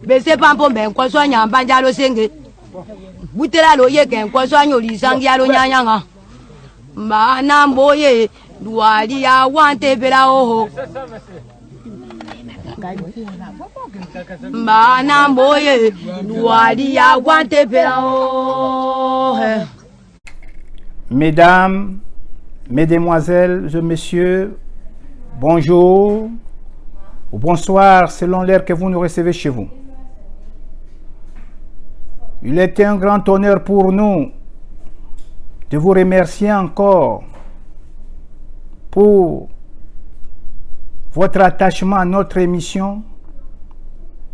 Bese pampo ben kwa so nyamba njalo senge. Butela lo ye ken kwa so nyoli sangi alo nyanyanga. Mbana mboye duali ya wante bela oho. Mbana mboye duali ya wante bela oho. Mesdames, Mesdemoiselles et Messieurs, bonjour ou bonsoir selon l'heure que vous nous recevez chez vous. Il est un grand honneur pour nous de vous remercier encore pour votre attachement à notre émission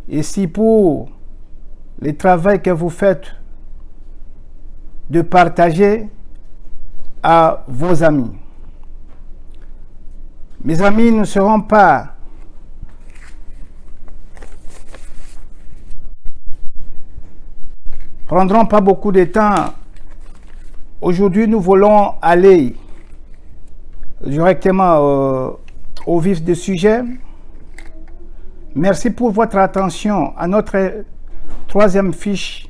et aussi pour le travail que vous faites de partager à vos amis. Mes amis ne seront pas prendront pas beaucoup de temps. Aujourd'hui, nous voulons aller directement au vif du sujet. Merci pour votre attention à notre troisième fiche.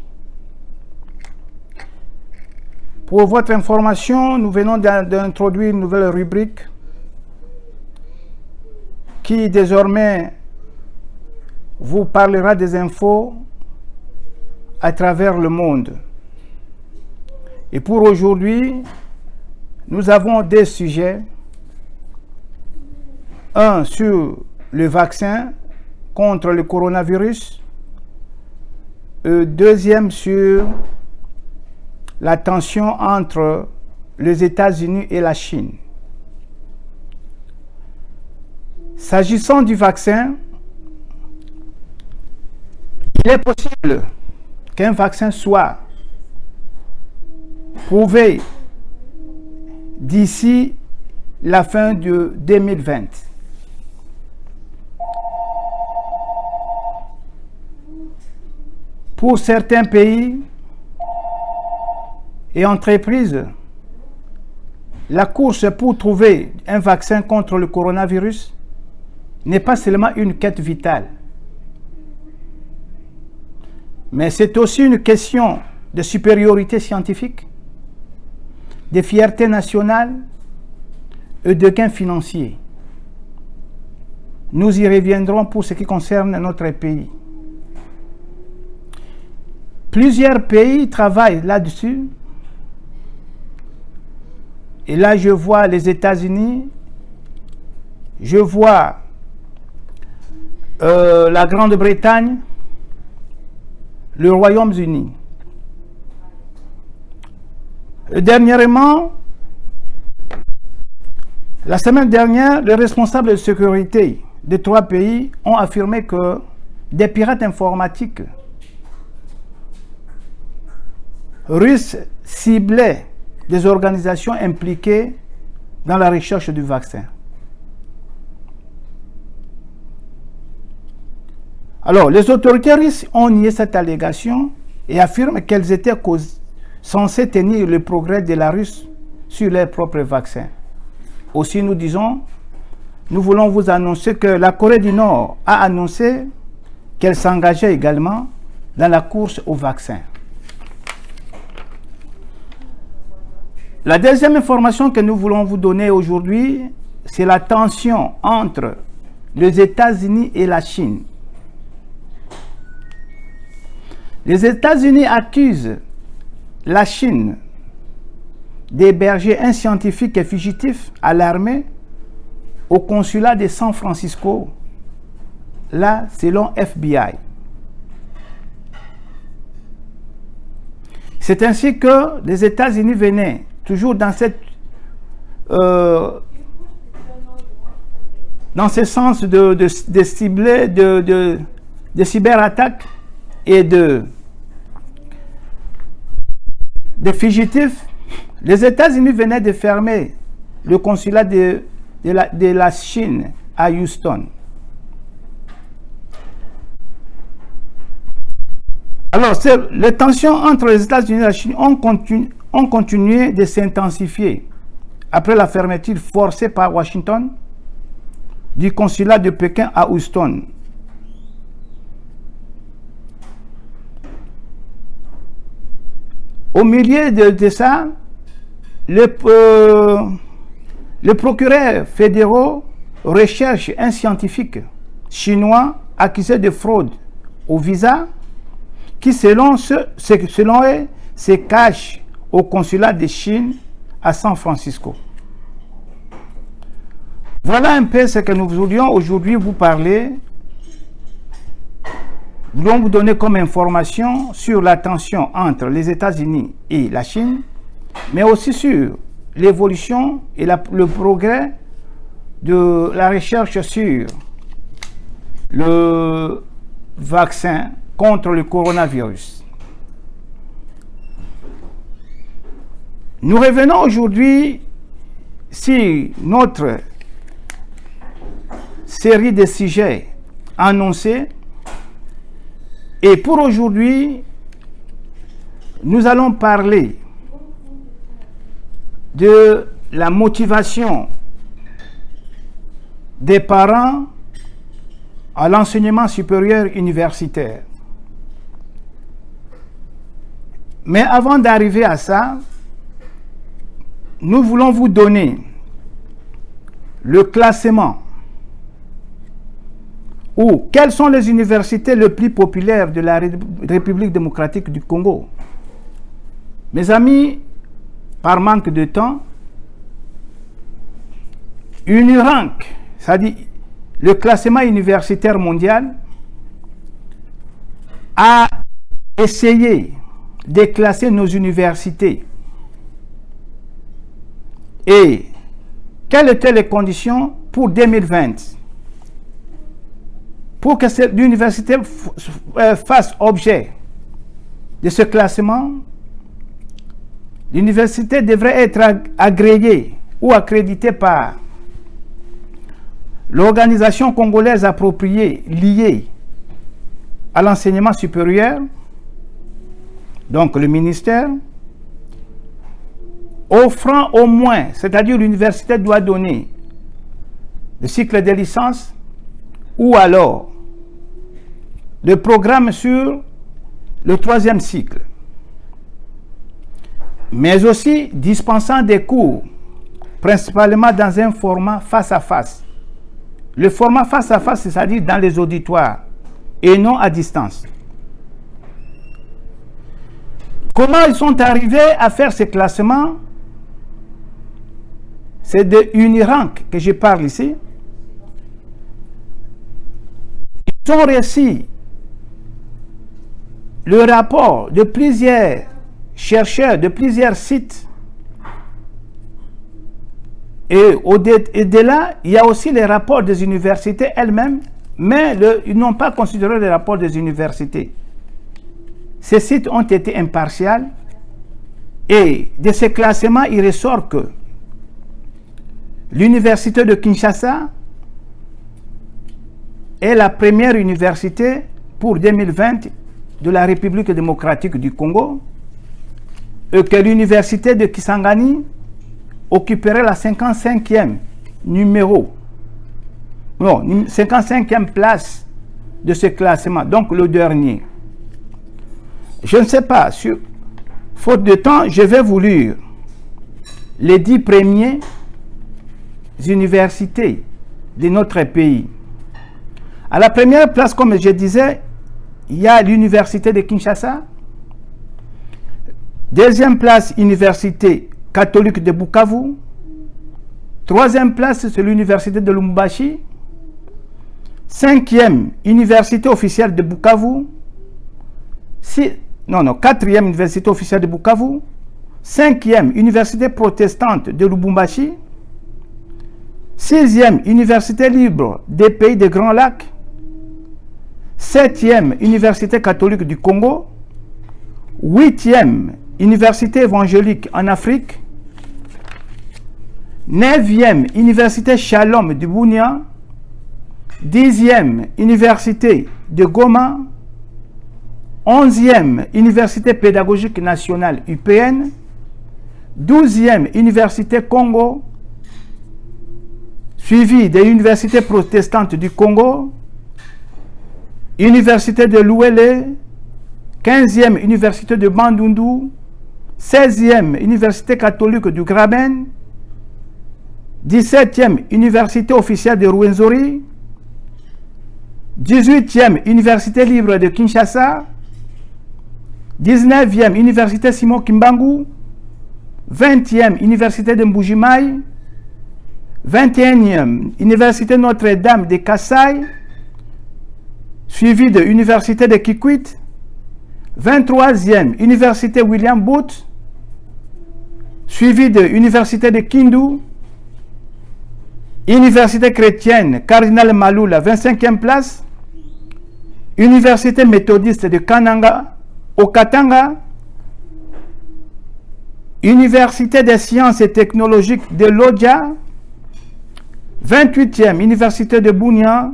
Pour votre information, nous venons d'introduire une nouvelle rubrique qui désormais vous parlera des infos à travers le monde. Et pour aujourd'hui, nous avons deux sujets. Un sur le vaccin contre le coronavirus. Et deuxième sur la tension entre les États-Unis et la Chine. S'agissant du vaccin, il est possible qu'un vaccin soit prouvé d'ici la fin de 2020. Pour certains pays et entreprises, la course pour trouver un vaccin contre le coronavirus n'est pas seulement une quête vitale, mais c'est aussi une question de supériorité scientifique, de fierté nationale et de gains financiers. Nous y reviendrons pour ce qui concerne notre pays. Plusieurs pays travaillent là-dessus. Et là, je vois les États-Unis, je vois la Grande-Bretagne, le Royaume-Uni. Dernièrement, la semaine dernière, les responsables de sécurité de trois pays ont affirmé que des pirates informatiques russes ciblaient des organisations impliquées dans la recherche du vaccin. Alors, les autorités russes ont nié cette allégation et affirment qu'elles étaient censées tenir le progrès de la Russie sur leurs propres vaccins. Aussi, nous voulons vous annoncer que la Corée du Nord a annoncé qu'elle s'engageait également dans la course au vaccin. La deuxième information que nous voulons vous donner aujourd'hui, c'est la tension entre les États-Unis et la Chine. Les États-Unis accusent la Chine d'héberger un scientifique et fugitif à l'armée au consulat de San Francisco, là selon FBI. C'est ainsi que les États-Unis venaient toujours dans ce sens de cibler, de cyberattaques et de fugitifs. Les États-Unis venaient de fermer le consulat de la Chine à Houston. Alors, les tensions entre les États-Unis et la Chine ont continué de s'intensifier après la fermeture forcée par Washington du consulat de Pékin à Houston. Au milieu de ça, le procureur fédéral recherche un scientifique chinois accusé de fraude au visa qui, selon eux, se cache au consulat de Chine à San Francisco. Voilà un peu ce que nous voulions aujourd'hui vous parler. Nous voulons vous donner comme information sur la tension entre les États-Unis et la Chine, mais aussi sur l'évolution et le progrès de la recherche sur le vaccin contre le coronavirus. Nous revenons aujourd'hui sur notre série de sujets annoncés. Et pour aujourd'hui, nous allons parler de la motivation des parents à l'enseignement supérieur universitaire. Mais avant d'arriver à ça, nous voulons vous donner le classement ou quelles sont les universités les plus populaires de la République démocratique du Congo. Mes amis, par manque de temps, UNIRANK, c'est-à-dire le classement universitaire mondial, a essayé de classer nos universités. Et quelles étaient les conditions pour 2020 pour que cette université fasse objet de ce classement? L'université devrait être agréée ou accréditée par l'organisation congolaise appropriée liée à l'enseignement supérieur, donc le ministère, offrant au moins, c'est-à-dire l'université doit donner le cycle de licence ou alors le programme sur le 3e cycle, mais aussi dispensant des cours, principalement dans un format face à face. Le format face à face, c'est-à-dire dans les auditoires et non à distance. Comment ils sont arrivés à faire ce classement? C'est de UNIRANK que je parle ici. Ils ont reçu le rapport de plusieurs chercheurs, de plusieurs sites. Et de là, il y a aussi les rapports des universités elles-mêmes, mais ils n'ont pas considéré les rapports des universités. Ces sites ont été impartials et de ce classement, il ressort que l'université de Kinshasa est la première université pour 2020 de la République démocratique du Congo et que l'université de Kisangani occuperait la 55e numéro, non, 55e place de ce classement, donc le dernier. Je ne sais pas, faute de temps, je vais vous lire les 10 premiers universités de notre pays. À la première place, comme je disais, il y a l'université de Kinshasa. Deuxième place, université catholique de Bukavu. Troisième place, c'est l'université de Lubumbashi. 5e, université officielle de Bukavu. 4e, université officielle de Bukavu. 5e, université protestante de Lubumbashi. 6e, université libre des pays des Grands Lacs. 7e, université catholique du Congo. 8e, université évangélique en Afrique. 9e, université Shalom de Bunia. 10e, université de Goma. 11e, université pédagogique nationale UPN. 12e, université Congo, suivi des universités protestantes du Congo. Université de Louélé. 15e, université de Bandundu. 16e Université catholique du Graben, 17e Université officielle de Rwenzori, 18e Université libre de Kinshasa, 19e Université Simon Kimbangu, 20e Université de Mbujimayi, 21e Université Notre-Dame de Kassai, suivi de Université de Kikwit, 23e Université William Booth, suivi de Université de Kindu, Université chrétienne Cardinal Malou, la 25e place, Université méthodiste de Kananga, au Katanga, Université des sciences et technologiques de Lodja, 28e Université de Bunia,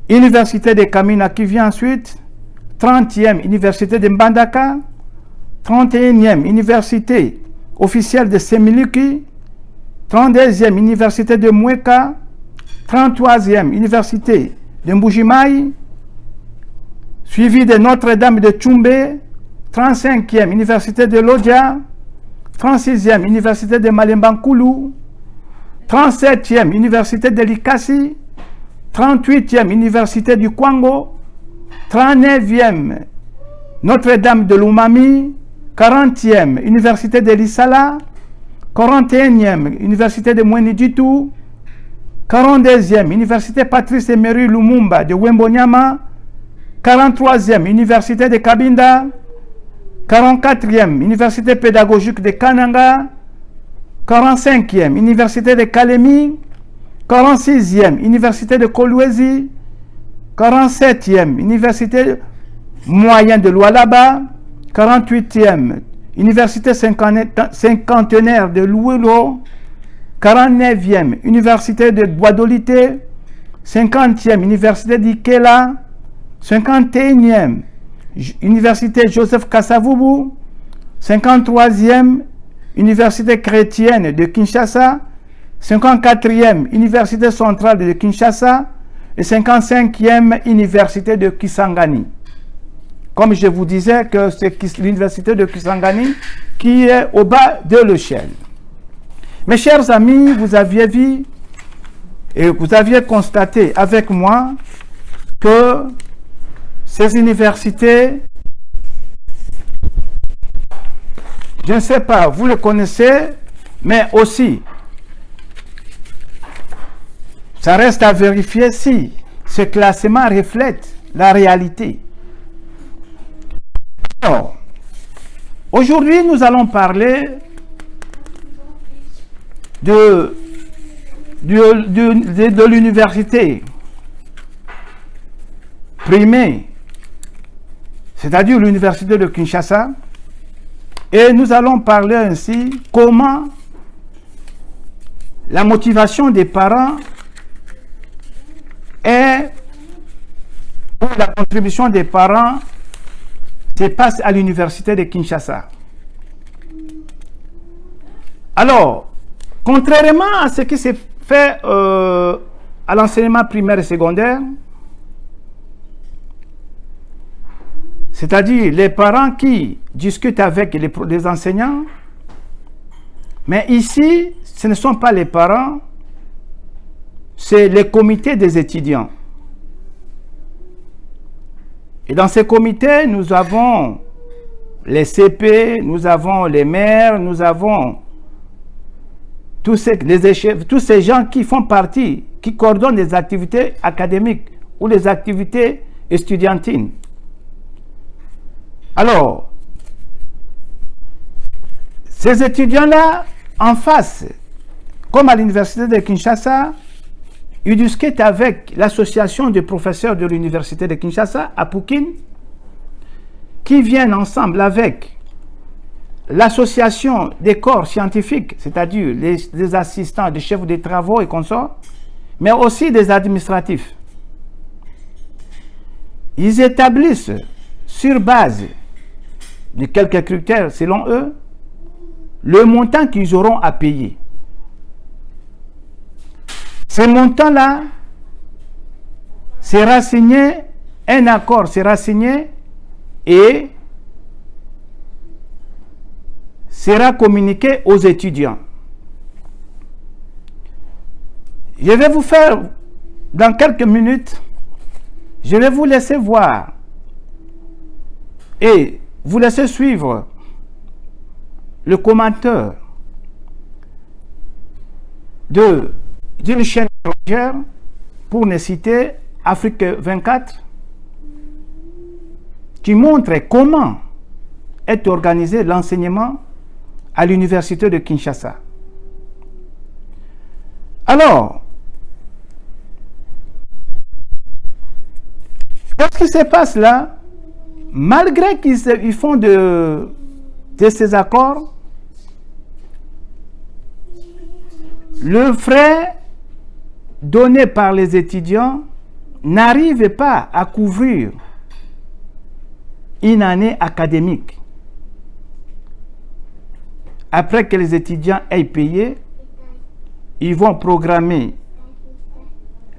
Université de Kamina qui vient ensuite, 30e Université de Mbandaka, 31e Université officielle de Semiliki, 32e Université de Mweka, 33e Université de Mbujimayi, suivi de Notre-Dame de Tchumbe, 35e Université de Lodja, 36e Université de Malembankulu, 37e Université de Likasi, 38e Université du Kwango, 39e Notre-Dame de Lumami, 40e Université de Lissala, 41e Université de Mwenidjitou, 42e Université Patrice Emery Lumumba de Wembonyama, 43e Université de Kabinda, 44e Université pédagogique de Kananga, 45e Université de Kalemi, 46e Université de Kolwezi, 47e Université moyenne de Lualaba, 48e Université cinquantenaire de Louelo, 49e Université de Bois-d'Olité, 50e Université d'Ikela, 51e Université Joseph Kasavubu, 53e Université chrétienne de Kinshasa, 54e Université centrale de Kinshasa et 55e Université de Kisangani. Comme je vous disais que c'est l'Université de Kisangani qui est au bas de l'échelle. Mes chers amis, vous aviez vu et vous aviez constaté avec moi que ces universités, je ne sais pas, vous le connaissez, mais aussi, ça reste à vérifier si ce classement reflète la réalité. Alors, aujourd'hui, nous allons parler de l'université primée, c'est-à-dire l'université de Kinshasa, et nous allons parler ainsi comment la motivation des parents et la contribution des parents se passe à l'université de Kinshasa. Alors, contrairement à ce qui s'est fait à l'enseignement primaire et secondaire, c'est-à-dire les parents qui discutent avec les enseignants, mais ici, ce ne sont pas les parents, c'est les comités des étudiants. Et dans ces comités, nous avons les CP, nous avons les maires, nous avons tous ces gens qui font partie, qui coordonnent les activités académiques ou les activités estudiantines. Alors, ces étudiants-là, en face, comme à l'université de Kinshasa, ils discutent avec l'association des professeurs de l'université de Kinshasa, à Poukin, qui viennent ensemble avec l'association des corps scientifiques, c'est-à-dire les assistants, des chefs de travaux et consorts, mais aussi des administratifs. Ils établissent, sur base de quelques critères selon eux, le montant qu'ils auront à payer. Ce montant-là sera signé, un accord sera signé et sera communiqué aux étudiants. Je vais vous faire, dans quelques minutes, je vais vous laisser voir et vous laisser suivre le commentaire d'une chaîne étrangère, pour ne citer Afrique 24, qui montre comment est organisé l'enseignement à l'université de Kinshasa. Alors, qu'est-ce qui se passe là? Malgré qu'ils font de ces accords, le frais donné par les étudiants n'arrive pas à couvrir une année académique. Après que les étudiants aient payé, ils vont programmer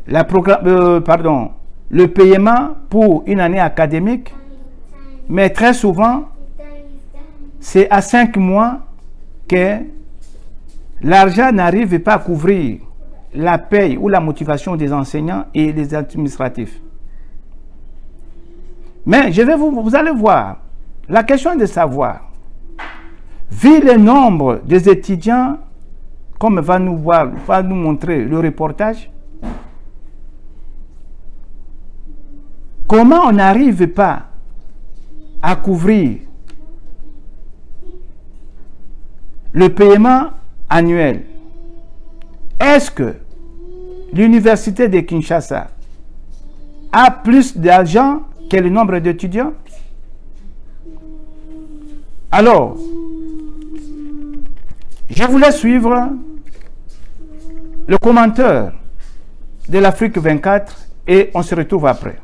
le paiement pour une année académique, mais très souvent, c'est à 5 mois que l'argent n'arrive pas à couvrir la paye ou la motivation des enseignants et des administratifs. Mais vous allez voir, la question est de savoir, vu le nombre des étudiants, comme va nous montrer le reportage, comment on n'arrive pas à couvrir le paiement annuel? Est-ce que l'université de Kinshasa a plus d'argent que le nombre d'étudiants? Alors, je voulais suivre le commentaire de l'Afrique 24 et on se retrouve après.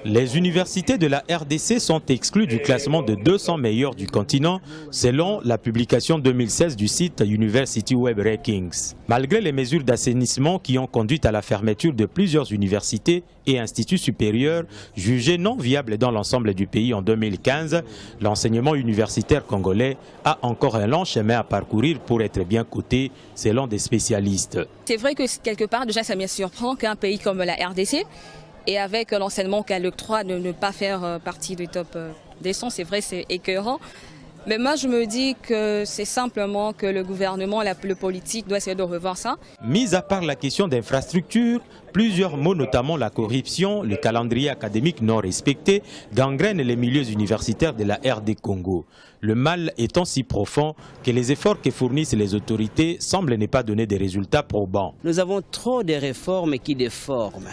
Les universités de la RDC sont exclues du classement de 200 meilleures du continent selon la publication 2016 du site University Web Rankings. Malgré les mesures d'assainissement qui ont conduit à la fermeture de plusieurs universités et instituts supérieurs jugés non viables dans l'ensemble du pays en 2015, l'enseignement universitaire congolais a encore un long chemin à parcourir pour être bien coté selon des spécialistes. C'est vrai que quelque part déjà ça me surprend qu'un pays comme la RDC, et avec l'enseignement qu'elle octroie de ne pas faire partie du top des 100, c'est vrai, c'est écœurant. Mais moi, je me dis que c'est simplement que le gouvernement, le politique, doit essayer de revoir ça. Mis à part la question d'infrastructure, plusieurs mots, notamment la corruption, le calendrier académique non respecté, gangrènent les milieux universitaires de la RD Congo. Le mal étant si profond que les efforts que fournissent les autorités semblent ne pas donner des résultats probants. Nous avons trop de réformes qui déforment.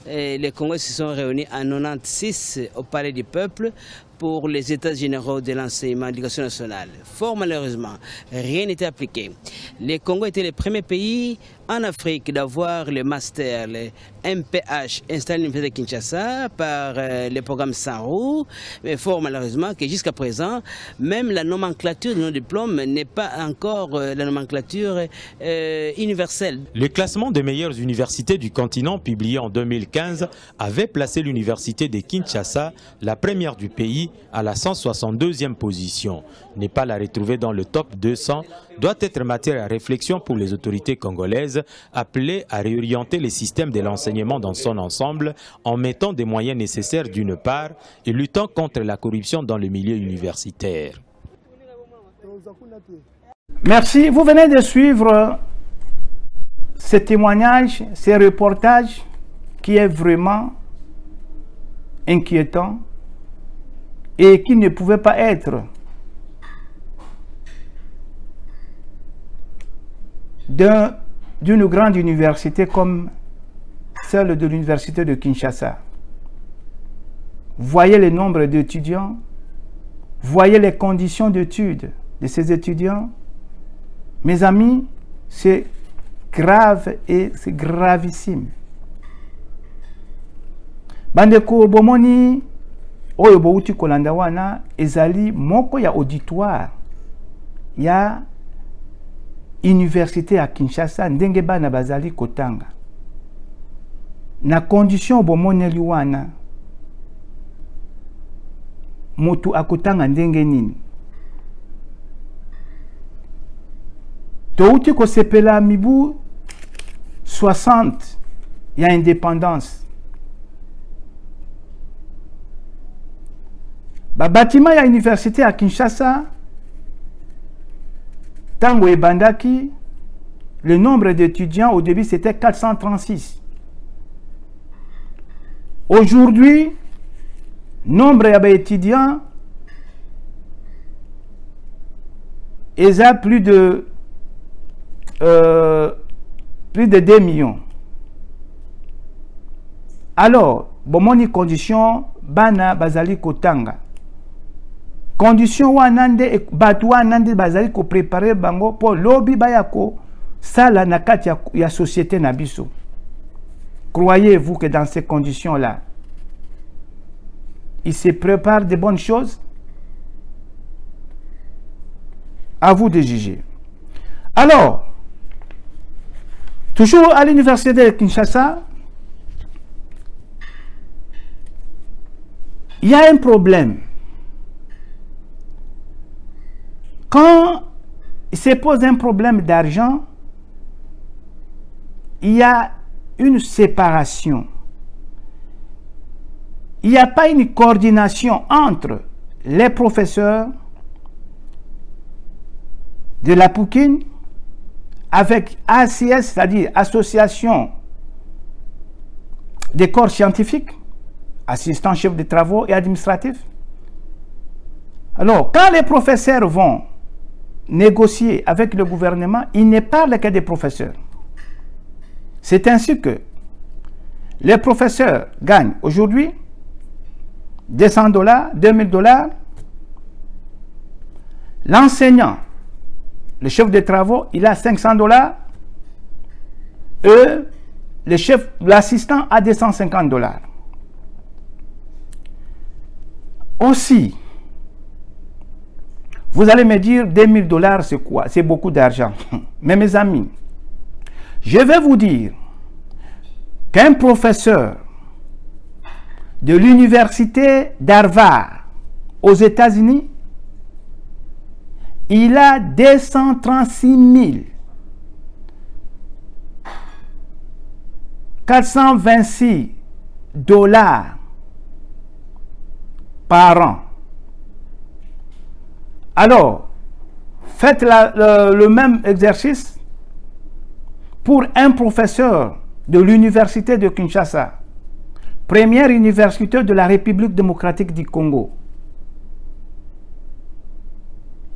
Et les Congolais se sont réunis en 1996 au Palais du Peuple pour les États généraux de l'enseignement et de l'éducation nationale. Fort malheureusement, rien n'était appliqué. Les Congos étaient les premiers pays en Afrique d'avoir le master, le MPH, installé à l'Université de Kinshasa par le programme Sanrou. Mais fort malheureusement que jusqu'à présent, même la nomenclature de nos diplômes n'est pas encore la nomenclature universelle. Le classement des meilleures universités du continent, publié en 2015, avait placé l'université de Kinshasa, la première du pays, à la 162e position. Ne pas la retrouver dans le top 200 doit être matière à réflexion pour les autorités congolaises, appelées à réorienter les systèmes de l'enseignement dans son ensemble en mettant des moyens nécessaires d'une part et luttant contre la corruption dans le milieu universitaire. Merci. Vous venez de suivre ce témoignage, ce reportage qui est vraiment inquiétant et qui ne pouvait pas être d'une grande université comme celle de l'université de Kinshasa. Voyez le nombre d'étudiants, voyez les conditions d'études de ces étudiants. Mes amis, c'est grave et c'est gravissime. Bandeko bomoni oyo bouti kolanda wana ezali moko ya auditoire ya université à Kinshasa ndenge bana bazali kotanga na condition bomoneli wana mutu akotanga ndenge nini. Touti ko sepela mibu 60 il y a indépendance. Ba bâtiment ya université à Kinshasa tango e bandaki, le nombre d'étudiants au début c'était 436. Aujourd'hui, nombre d'étudiants est à plus de 2 millions. Alors, bomoni condition bana bazali kotanga. Condition wanande batu wanande bazali ko préparer bango pour lobby bayako sala na kati ya société na biso. Croyez-vous que dans ces conditions-là, il se prépare de bonnes choses? À vous de juger. Alors, toujours à l'université de Kinshasa, il y a un problème. Quand il se pose un problème d'argent, il y a une séparation. Il n'y a pas une coordination entre les professeurs de la Poukine avec ACS, c'est-à-dire Association des corps scientifiques, assistants chefs de travaux et administratifs. Alors, quand les professeurs vont négocier avec le gouvernement, ils ne parlent que des professeurs. C'est ainsi que les professeurs gagnent aujourd'hui $200, $2000. L'enseignant, le chef de travaux, il a $500. Et l'assistant a $250. Aussi, vous allez me dire $2000 c'est quoi? C'est beaucoup d'argent. Mais mes amis, je vais vous dire qu'un professeur de l'université d'Harvard aux États-Unis, il a 236 426 $ par an. Alors, faites le même exercice pour un professeur de l'université de Kinshasa, première université de la République démocratique du Congo.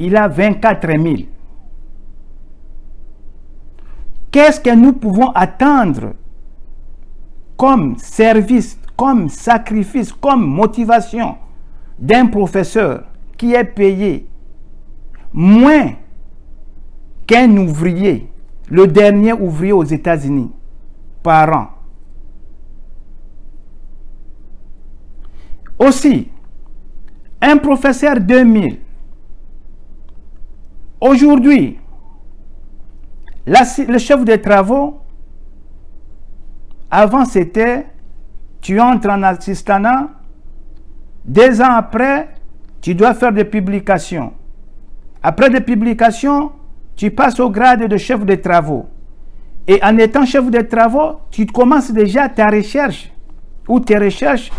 Il a 24 000. Qu'est-ce que nous pouvons attendre comme service, comme sacrifice, comme motivation d'un professeur qui est payé moins qu'un ouvrier, le dernier ouvrier aux États-Unis, par an? Aussi, un professeur 2000. Aujourd'hui, le chef de travaux, avant c'était, tu entres en assistanat, 2 ans après, tu dois faire des publications. Après des publications, tu passes au grade de chef de travaux. Et en étant chef de travaux, tu commences déjà ta recherche ou tes recherches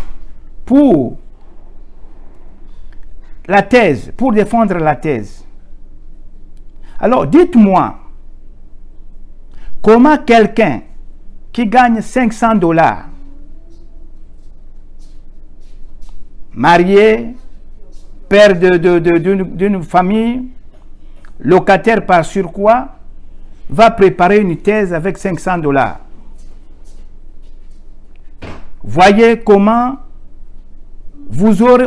pour la thèse, pour défendre la thèse. Alors, dites-moi, comment quelqu'un qui gagne $500, marié, père d'une famille, locataire par surcroît, va préparer une thèse avec $500? Voyez comment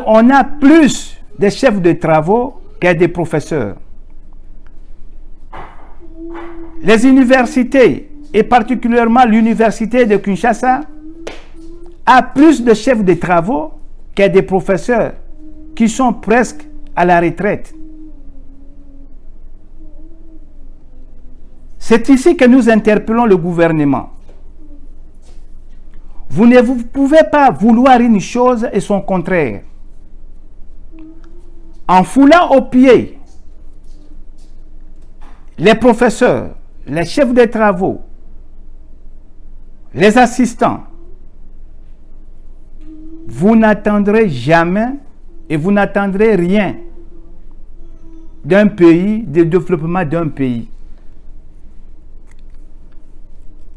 on a plus de chefs de travaux que des professeurs. Les universités, et particulièrement l'université de Kinshasa, a plus de chefs de travaux que des professeurs qui sont presque à la retraite. C'est ici que nous interpellons le gouvernement. Vous ne pouvez pas vouloir une chose et son contraire. En foulant aux pieds les professeurs, les chefs de travaux, les assistants, vous n'attendrez jamais et vous n'attendrez rien d'un pays, du développement d'un pays.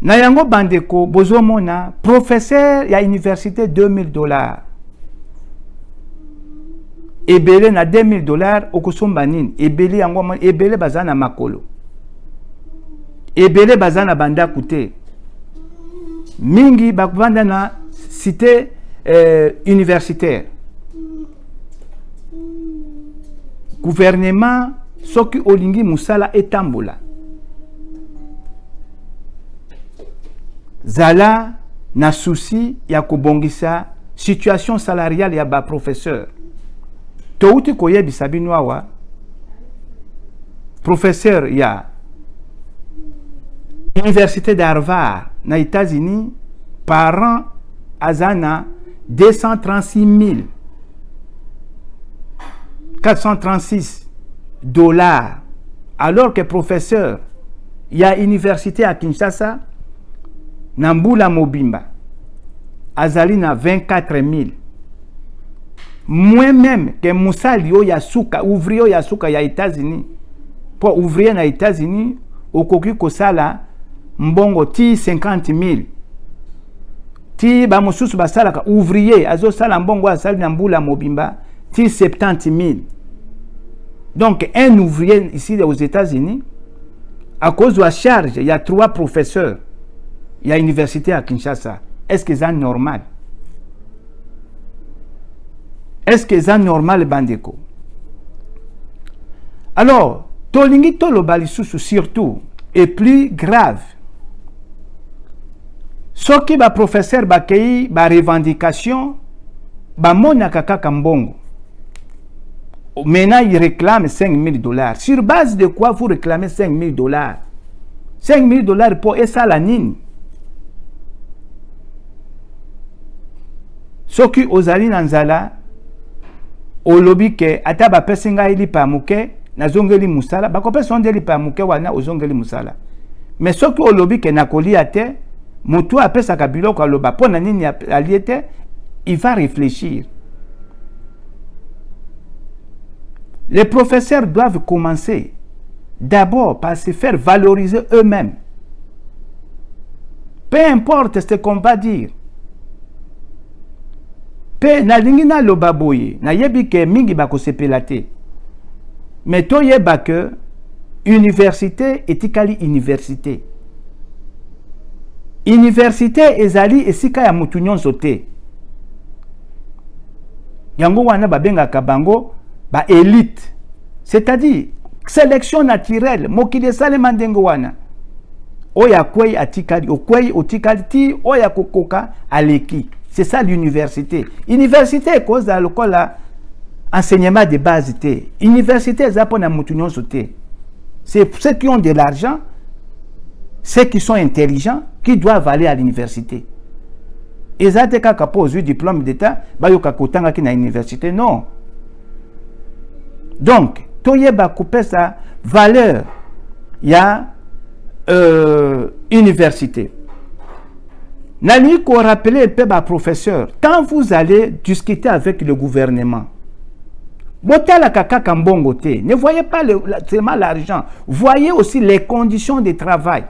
Nayango Bandeko, Bozomona, professeur à l'université $2000. Ebele na $2000 okosombanini. Ebele yango ebele bazana makolo. Ebele bazana banda kute. Mingi bakvanda na cité universitaire. Gouvernement soki olingi musala etambola. Zala na souci ya kobongisa situation salariale ya ba professeur. Touti koye bisabinwawa professeur ya Université d'Harvard na États-Unis par an azana 236 436 $, alors que professeur ya université à Kinshasa Nambula Mobimba azali na 24 000. Moi-même que Moussali Yasuka, ouvrier Yasuka ya États-Unis, pour ouvrier na États-Unis, au koki kosala mbongo ti 50 000. Ti ba mosusu basala ka ouvrier azo sala mbongo asali na Mbula Mobimba ti 70 000. Donc un ouvrier ici aux États-Unis, à cause de la charge, il y a 3 professeurs. Il y a une université à Kinshasa. Est-ce que c'est normal? Est-ce que c'est normal, Bandeko? Alors, Tolingi Tolobalissusu surtout est plus grave. Ce qui va professeur Bakei, ba revendication, ba monaka kaka mbongo. Maintenant, il réclame $5 000. Sur base de quoi vous réclamez $5 000? $5 000 pour esa la nini? Ce qui ozali nanzala, au lobby ke ataba pesinga ili pamuke na zongeli musala bako pesondeli pamuke wana ozongeli musala mais soki au lobby ke nakoli ate mutu apesa kabilo kwa loba pona nini aliete il va réfléchir. Les professeurs doivent commencer d'abord par se faire valoriser eux-mêmes, peu importe ce qu'on va dire. Pe na lingi na loba boye na yebi ke mingi bako sepelate mais to yeba que université etikali université ezali esika ya mutu nyonso te yango wana babengaka bango ba élite, c'est-à-dire sélection naturelle mokili esalema ndenge wana oya kwei atikali okwei otikali ti oya kokoka aleki. C'est ça l'université. Université est cause de l'école enseignement de base. Université est pour la moutonnion sauté. C'est ceux qui ont de l'argent, ceux qui sont intelligents, qui doivent aller à l'université. Et ça, c'est quand on a un diplôme d'État, il y a une université. Non. Donc, il y a sa valeur. Il y a université. Nani qu'on rappelait un peu ma professeur, quand vous allez discuter avec le gouvernement, ne voyez pas seulement l'argent, voyez aussi les conditions de travail.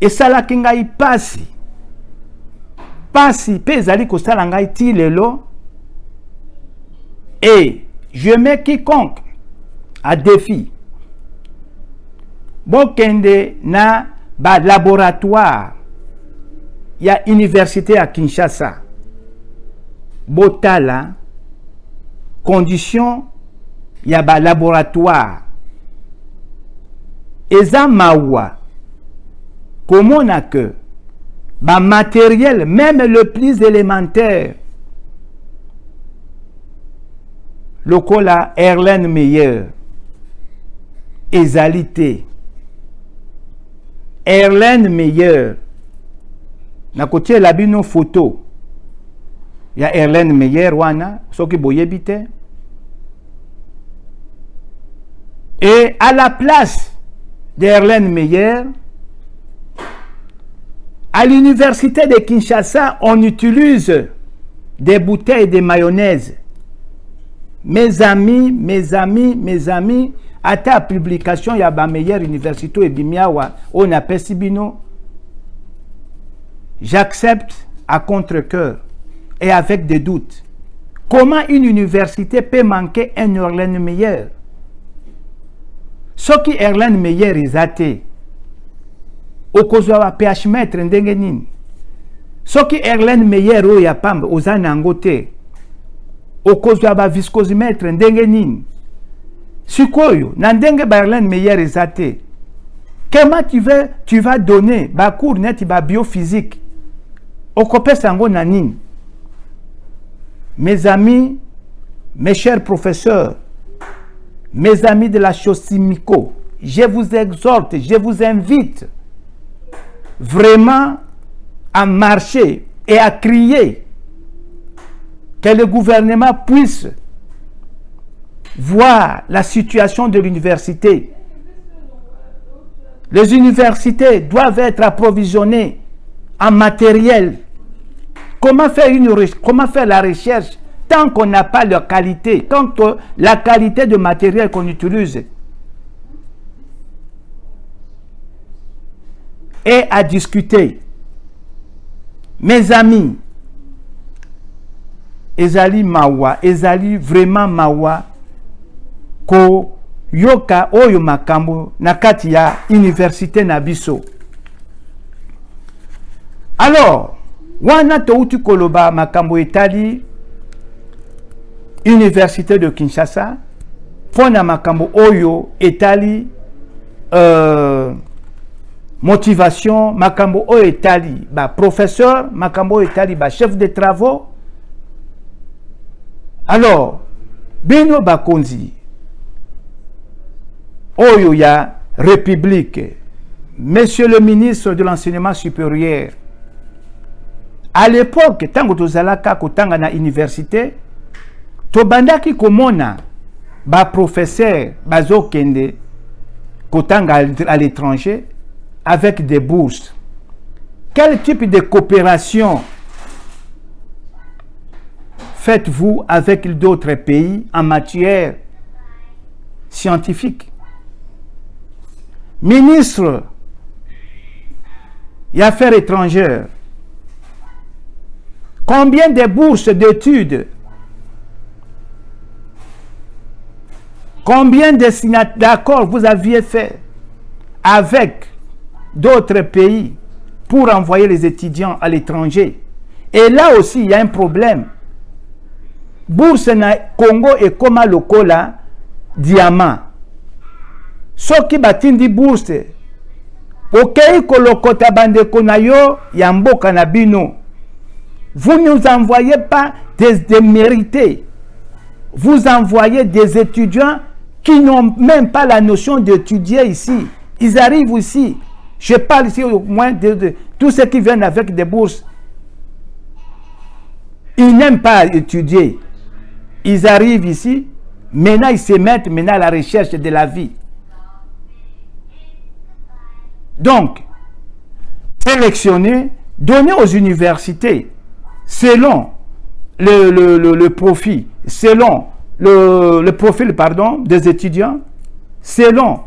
Et ça la kingai pasi pezali ko salangai ti lelo, et je mets quiconque à défi. Bokende na ba laboratoire ya université à Kinshasa botala condition ya ba laboratoire eza mawa komona que ba matériel même le plus élémentaire lokola Erlen Meyer ezalité Erlen Meyer na kotie la bino photo ya Erlen Meyer wana soki boyebite Et à la place d'Erlen Meyer, à l'université de Kinshasa, on utilise des bouteilles de mayonnaise. Mes amis, à ta publication, il y a la meilleure université et Bimiawa, on appelle Sibino. J'accepte à contre-cœur et avec des doutes. Comment une université peut manquer un Erlen Meyer? Ce qui Erlen Meyer est athée. Au kozwa PH maître ndenge nini. Ce qui Erlen Meyer o ya pamba ozana ngote. Au kozwa ba viscosimètre ndenge nini. Sikoyo na ndenge ba Erlen Meyer est athée. Comment tu vas donner ba cours net ba biophysique? Au kopé sango na nini? Mes amis, mes chers professeurs, mes amis de la Chosimico, je vous exhorte, je vous invite vraiment à marcher et à crier que le gouvernement puisse voir la situation de l'université. Les universités doivent être approvisionnées en matériel. Comment faire la recherche tant qu'on n'a pas la qualité, tant que la qualité de matériel qu'on utilise est à discuter. Mes amis, ezali mawa, ezali vraiment mawa ko yoka oyo makambo na kati ya université na biso. Alors, wana touti koloba makambo etali Université de Kinshasa, pona makambo oyo etali motivation, makambo oyo etali ba professeur, makambo oyo etali ba chef de travaux. Alors, bino bakonzi oyo ya République, monsieur le ministre de l'enseignement supérieur, à l'époque, tango tozalaka kotanga na université, tobandaki komona ba professeur bazokende kotanga à l'étranger avec des bourses. Quel type de coopération faites-vous avec d'autres pays en matière scientifique? Ministre des Affaires étrangères, combien de bourses d'études, combien d'accords vous aviez fait avec d'autres pays pour envoyer les étudiants à l'étranger? Et là aussi, il y a un problème. Bourse na Congo et Koma Lokola diamant. Ce qui batindi bourse, okei kolokota bande konayo yambo kanabino. Vous ne nous envoyez pas des mérités. Vous envoyez des étudiants qui n'ont même pas la notion d'étudier ici. Ils arrivent ici. Je parle ici au moins de tous ceux qui viennent avec des bourses. Ils n'aiment pas étudier. Ils arrivent ici. Maintenant, ils se mettent à la recherche de la vie. Donc, sélectionner, donner aux universités selon le profil, selon le profil des étudiants, selon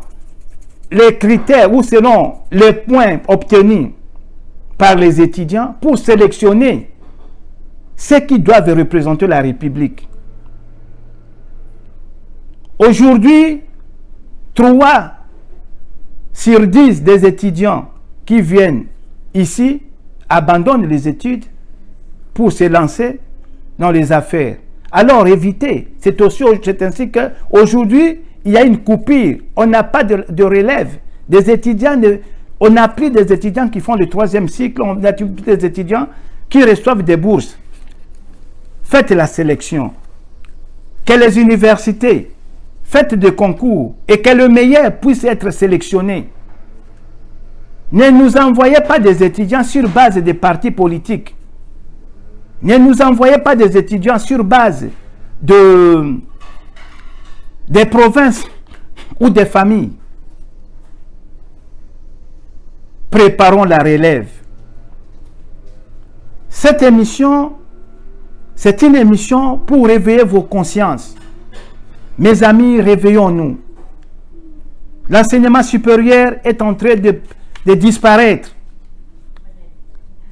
les critères ou selon les points obtenus par les étudiants pour sélectionner ceux qui doivent représenter la République. Aujourd'hui, 3 sur 10 des étudiants qui viennent ici abandonnent les études pour se lancer dans les affaires. Alors évitez, c'est ainsi qu'aujourd'hui, il y a une coupure, on n'a pas de relève. Des étudiants, on n'a plus des étudiants qui font le 3e cycle, on a plus des étudiants qui reçoivent des bourses. Faites la sélection. Que les universités faites des concours et que le meilleur puisse être sélectionné. Ne nous envoyez pas des étudiants sur base des partis politiques. Ne nous envoyez pas des étudiants sur base des provinces ou des familles. Préparons la relève. Cette émission, c'est une émission pour réveiller vos consciences. Mes amis, réveillons-nous. L'enseignement supérieur est en train de disparaître.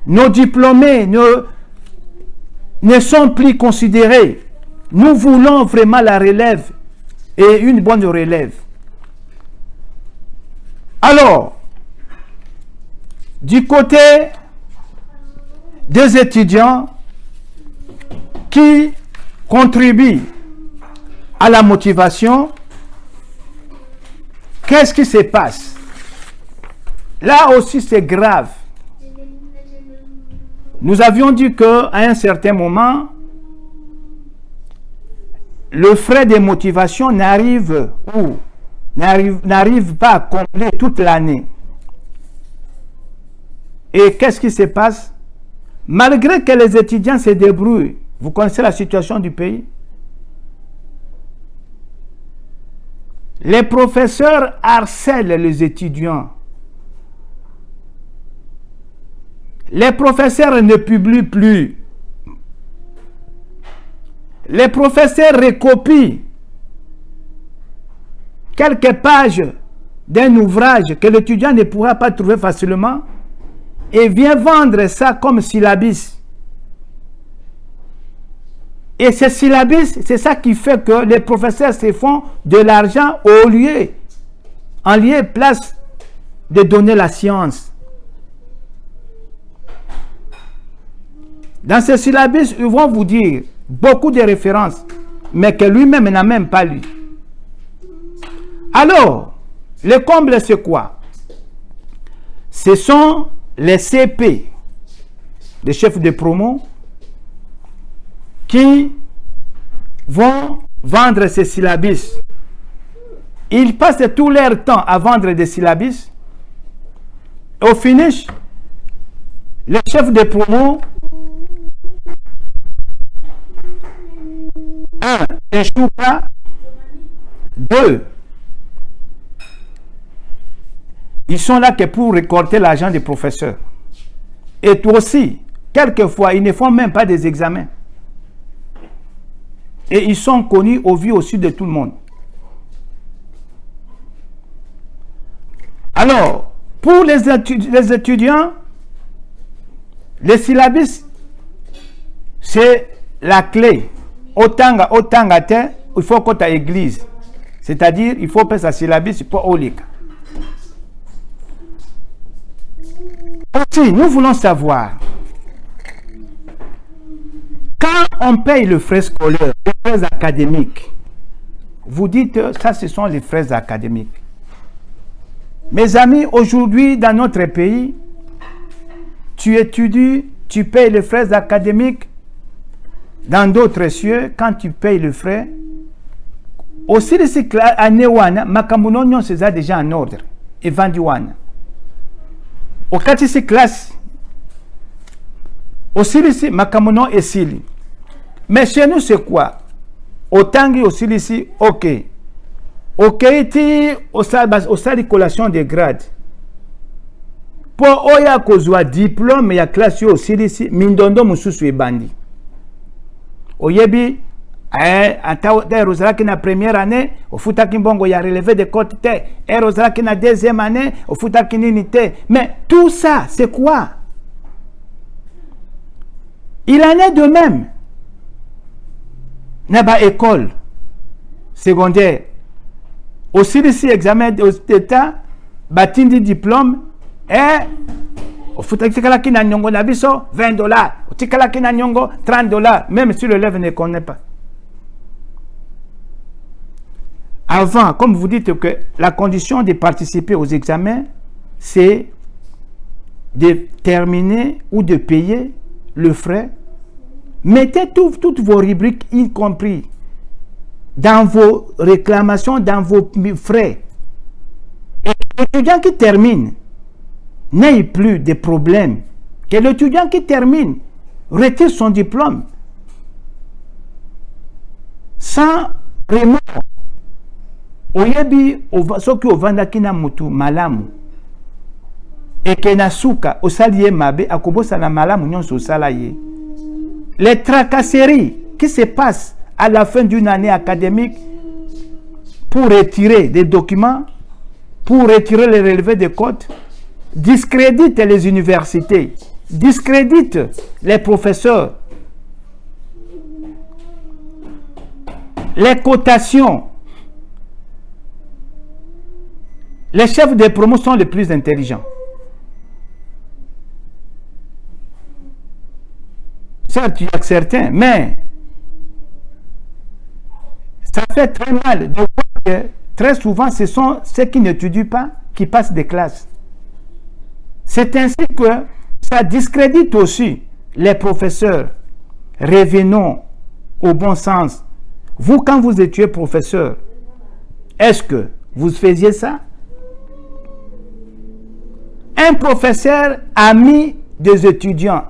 Nos diplômés ne sont plus considérés. Nous voulons vraiment la relève et une bonne relève. Alors, du côté des étudiants qui contribuent à la motivation, qu'est-ce qui se passe? Là aussi, c'est grave. Nous avions dit qu'à un certain moment, le frais de motivation n'arrive pas à combler toute l'année. Et qu'est-ce qui se passe? Malgré que les étudiants se débrouillent, vous connaissez la situation du pays? Les professeurs harcèlent les étudiants. Les professeurs ne publient plus. Les professeurs recopient quelques pages d'un ouvrage que l'étudiant ne pourra pas trouver facilement et vient vendre ça comme syllabus. Et ce syllabus, c'est ça qui fait que les professeurs se font de l'argent en lieu et place de donner la science. Dans ce syllabus, ils vont vous dire beaucoup de références, mais que lui-même n'a même pas lu. Alors, le comble, c'est quoi? Ce sont les CP, les chefs de promo, qui vont vendre ces syllabus. Ils passent tout leur temps à vendre des syllabus. Au finish, les chefs de promo, un, n'échouent pas. Deux, ils sont là que pour récolter l'argent des professeurs. Et toi aussi, quelquefois, ils ne font même pas des examens. Et ils sont connus au vu aussi de tout le monde. Alors, pour les étudiants, les syllabus, c'est la clé. Autant il faut que tu aies église. C'est-à-dire, il faut passer à syllabus pour Olika. Aussi, nous voulons savoir, quand on paye le frais scolaire, les frais académiques, vous dites, ça ce sont les frais académiques. Mes amis, aujourd'hui, dans notre pays, tu étudies, tu payes les frais académiques. Dans d'autres cieux, quand tu payes le frais, aussi les cycles à Newana, Makamunonyon, c'est déjà en ordre, et Vandiwana. Au cas de ces classes, aussi ici, Makamunon et Sili. Mais chez nous, c'est quoi? Au Tangi, aussi ici, ok. Ok, au stade collation des grades. Pour Oya Kozwa diplôme, il y a classe aussi ici, Mindondo Mususu et Bandi. Oyebi, Rosaraki na première année, au Futaki Mbongo, il y a relevé des côtes, et Rosaraki na deuxième année, au Futaki Ninité. Mais tout ça, c'est quoi? Il en est de même. Naba école secondaire. Aussi ici, examen d'état, batindi diplôme, et au Futaki na Nyongo Nabiso, $20. Au Tikalaki na Nyongo, $30, même si l'élève ne connaît pas. Avant, comme vous dites que la condition de participer aux examens, c'est de terminer ou de payer le frais. Mettez toutes vos rubriques, y compris dans vos réclamations, dans vos frais. Et l'étudiant qui termine n'ait plus de problème. Que l'étudiant qui termine retire son diplôme sans remords. oyebi soki ovandaki na mutu malamu eke na suka osali ye mabe akobosana malamu nyonso osala ye. Les tracasseries qui se passent à la fin d'une année académique pour retirer des documents, pour retirer les relevés de comptes, discréditent les universités, discréditent les professeurs. Les cotations. Les chefs de promo sont les plus intelligents. Certes, il y a certains, mais ça fait très mal de voir que très souvent, ce sont ceux qui n'étudient pas qui passent des classes. C'est ainsi que ça discrédite aussi les professeurs. Revenons au bon sens. Vous, quand vous étiez professeur, est-ce que vous faisiez ça? Un professeur ami des étudiants,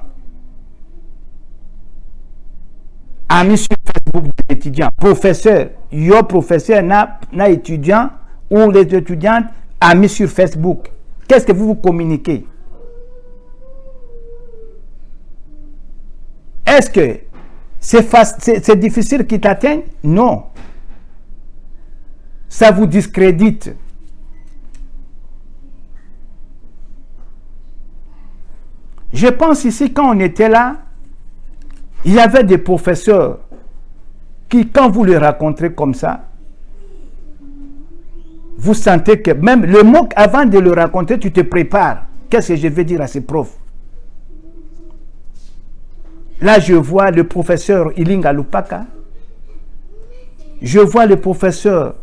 ami sur Facebook des étudiants, professeur, yo professeur na étudiant ou les étudiantes amis sur Facebook. Qu'est-ce que vous communiquez? Est-ce que c'est difficile qu'ils t'atteignent? Non. Ça vous discrédite. Je pense ici, quand on était là, il y avait des professeurs qui, quand vous les raconterez comme ça, vous sentez que même le mot, avant de le raconter, tu te prépares. Qu'est-ce que je vais dire à ces profs? Là, je vois le professeur Ilinga Lupaka. Je vois le professeur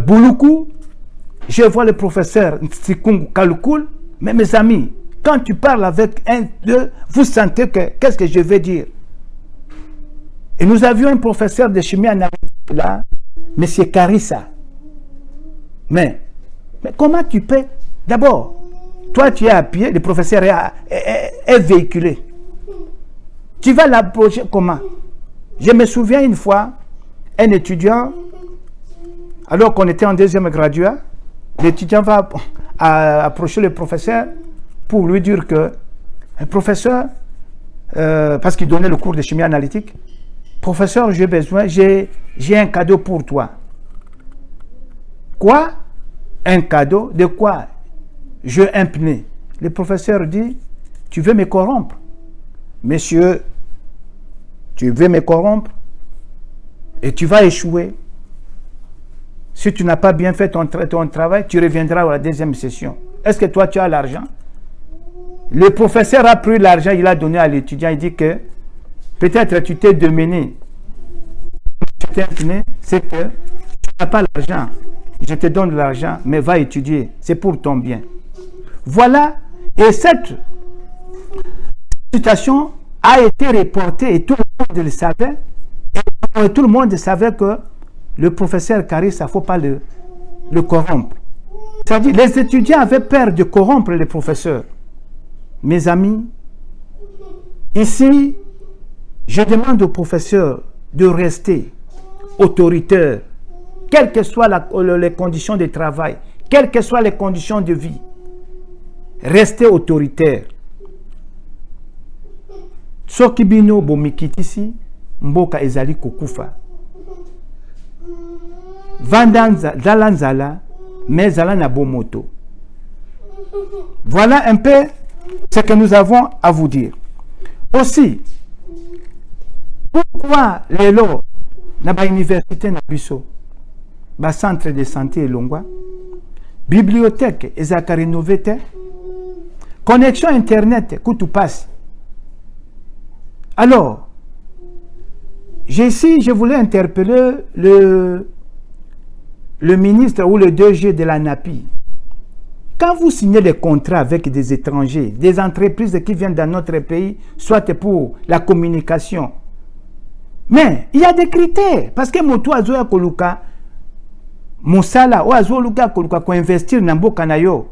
Bouloukou. Je vois le professeur Ntsikungu Kalukul. Mais mes amis, quand tu parles avec un d'eux, vous sentez que, qu'est-ce que je vais dire? Et nous avions un professeur de chimie analytique là, M. Karissa. Mais comment tu peux? D'abord, toi tu es à pied, le professeur est véhiculé. Tu vas l'approcher comment? Je me souviens une fois, un étudiant, alors qu'on était en deuxième graduat, l'étudiant va approcher le professeur pour lui dire que, professeur, parce qu'il donnait le cours de chimie analytique, professeur, j'ai besoin, j'ai un cadeau pour toi. Quoi? Un cadeau? De quoi? Je veux un pneu. Le professeur dit, tu veux me corrompre? Monsieur, tu veux me corrompre et tu vas échouer. Si tu n'as pas bien fait ton travail, tu reviendras à la deuxième session. Est-ce que toi, tu as l'argent? Le professeur a pris l'argent, il a donné à l'étudiant. Il dit que peut-être tu t'es dominé. C'est que tu n'as pas l'argent. Je te donne l'argent, mais va étudier. C'est pour ton bien. Voilà. Et cette situation a été reportée et tout le monde le savait. Et tout le monde savait que le professeur Karissa, il ne faut pas le corrompre. C'est-à-dire, les étudiants avaient peur de corrompre les professeurs. Mes amis, ici, je demande aux professeurs de rester autoritaires, quelles que soient les conditions de travail, quelles que soient les conditions de vie. Restez autoritaires. Soki bino bomikitisi, mboka ezali kokufa. Vandanza, zalanzala, mais zalana bomoto. Voilà un peu ce que nous avons à vous dire. Aussi, pourquoi les lois na ba université na biso, ba centre de santé elongwa, bibliothèque ezaka rénové te, connexion internet kutu passe. Alors, je voulais interpeller le ministre ou le DG de la NAPI. Quand vous signez des contrats avec des étrangers, des entreprises qui viennent dans notre pays, soit pour la communication, mais il y a des critères. Parce que moto azoya koluka, mosala ou azoluka koluka ko investir na mboka na yo.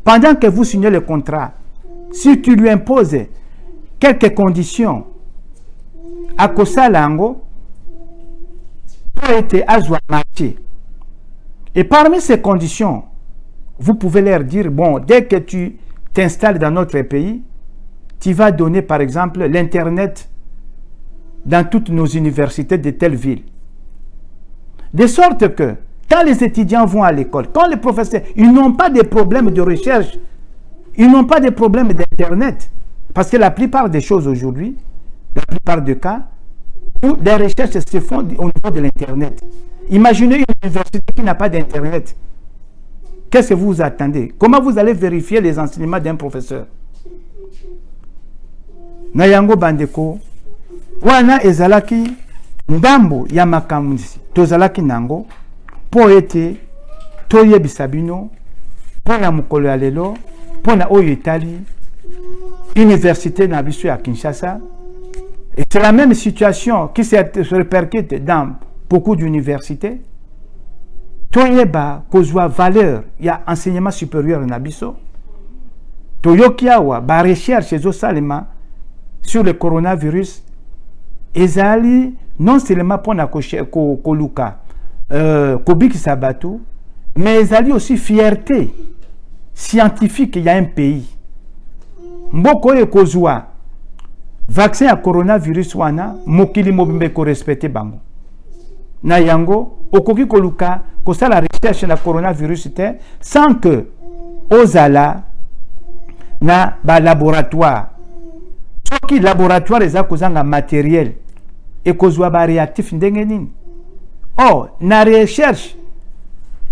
Pendant que vous signez le contrat, si tu lui imposes quelques conditions, à kosala ango, pour être à marché. Et parmi ces conditions, vous pouvez leur dire, bon, dès que tu t'installes dans notre pays, tu vas donner par exemple l'Internet dans toutes nos universités de telle ville. De sorte que quand les étudiants vont à l'école, quand les professeurs, ils n'ont pas de problème de recherche, ils n'ont pas de problème d'Internet. Parce que la plupart des choses aujourd'hui, la plupart des cas, où des recherches se font au niveau de l'Internet. Imaginez une université qui n'a pas d'Internet. Qu'est-ce que vous attendez? Comment vous allez vérifier les enseignements d'un professeur? Nayango bandeko, wana ezalaki ndambo ya makamisi tozalaki nango po ete toyebisa bino pona mokolo ya lelo pona oyo etali université na biso ya Kinshasa. Et c'est la même situation qui se répercute dans beaucoup d'universités. Toyeba kozwa valeur ya enseignement supérieur na biso. Toyokiawa ba recherche zo salema sur le coronavirus. Ezali non seulement pour na koluka kobiki sabatu, mais ezali aussi fierté scientifique il y a un pays. Mboko ye kozwa vaccin à coronavirus wana mokili mobimbe ko respecter bango. Na yango okoki koluka kosala la recherche na coronavirus te sans que ozala na ba laboratoire. Soki laboratoire eza kozanga matériel et kozwa ba réactif ndenge nini. Oh, na recherche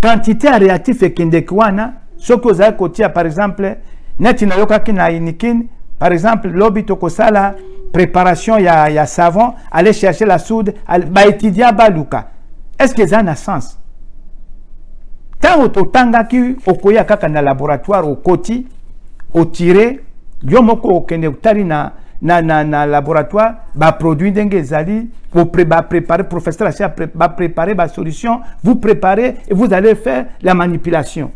quantité à réactif et kindekwana soki ozala kotia par exemple neti na yokaki na inikin par exemple lobi tokosala préparation ya savon, aller chercher la soude, ba étudier baluka. Est-ce que ça a un sens? Tant au tanga ki okoya kaka na laboratoire au koti, au tiré, yomoko okende utari na laboratoire, ba produit dengue zali, ba préparer, professeur ba préparer ba solution, vous préparez et vous allez faire la manipulation.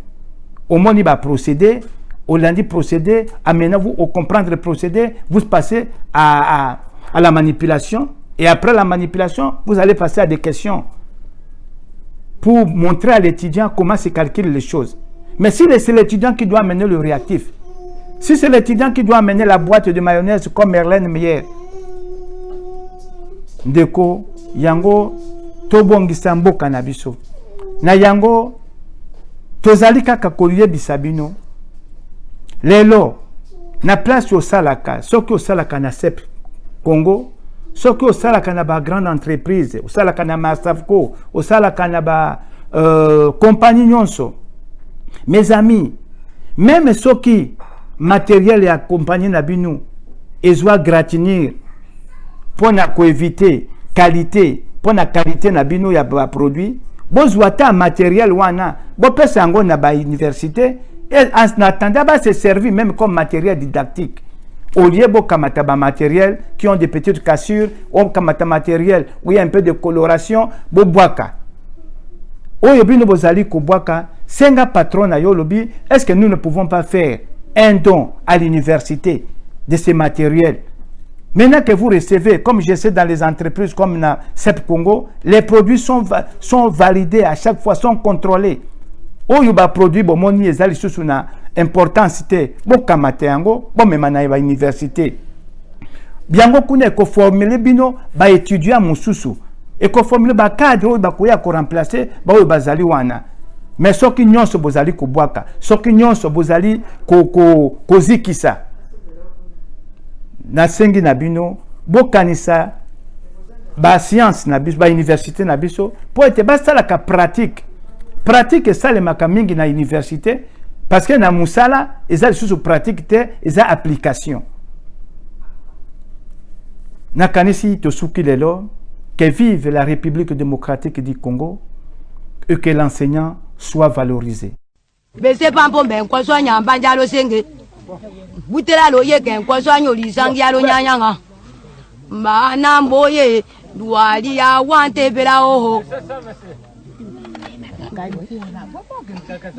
Au moins il va procéder. Au lundi procédé, à maintenant vous comprendre le procédé, vous passez à la manipulation et après la manipulation, vous allez passer à des questions pour montrer à l'étudiant comment se calculent les choses. Mais si c'est l'étudiant qui doit amener le réactif, si c'est l'étudiant qui doit amener la boîte de mayonnaise comme Merlin Meyer, Ndeko, Yango, Tobongisa Mboka na biso. Na Yango, Tozali kaka koliye bisabino. Lelo, na place au salaka, soki au salaka na CEP Congo, soki au salaka na ba grande entreprise, au salaka na Masafco, au salaka na ba compagnie nyonso. Mes amis, même soki matériel ya compagnie na binu, ezwa gratinir, pour na éviter qualité, pour na qualité na binu ya ba produit, bozwa ta matériel wana, bo pesa ngo na ba université. Et en attendant, va se servir même comme matériel didactique. Au lieu de matériel qui ont des petites cassures, ou matériel où il y a un peu de coloration, bo boaka. Oyobino bozali ko boaka, senga patron ayo lobi, est-ce que nous ne pouvons pas faire un don à l'université de ces matériels? Maintenant que vous recevez, comme je sais dans les entreprises comme na CEP Congo, les produits sont validés à chaque fois, sont contrôlés. Oyo ba produit bo moni ezali susu na importance te bo kamate yango bo memana ba université biango kuna ko formuler bino ba étudiant mususu et ko formuler ba cadre oyo ba koya ko remplacer ba oyo bazali wana mais soki nyonso bozali ko bwaka soki nyonso bozali ko zikisa na sengi na bino bo kanisa ba science na biso ba université na biso po ete ba sala ka pratique ça les makamingi na université parce que na musala eza sous pratique te eza application na kanisi to suki lelo que vive la République démocratique du Congo et que l'enseignant soit valorisé. Bese pampo ben kwa so nyamba njalo senge butela lo ye ken kwa so nyoli sangi alo nyanyanga mana mboye duali ya wante bela oho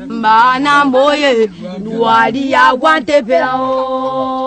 Mana mboye duali ya wante pela o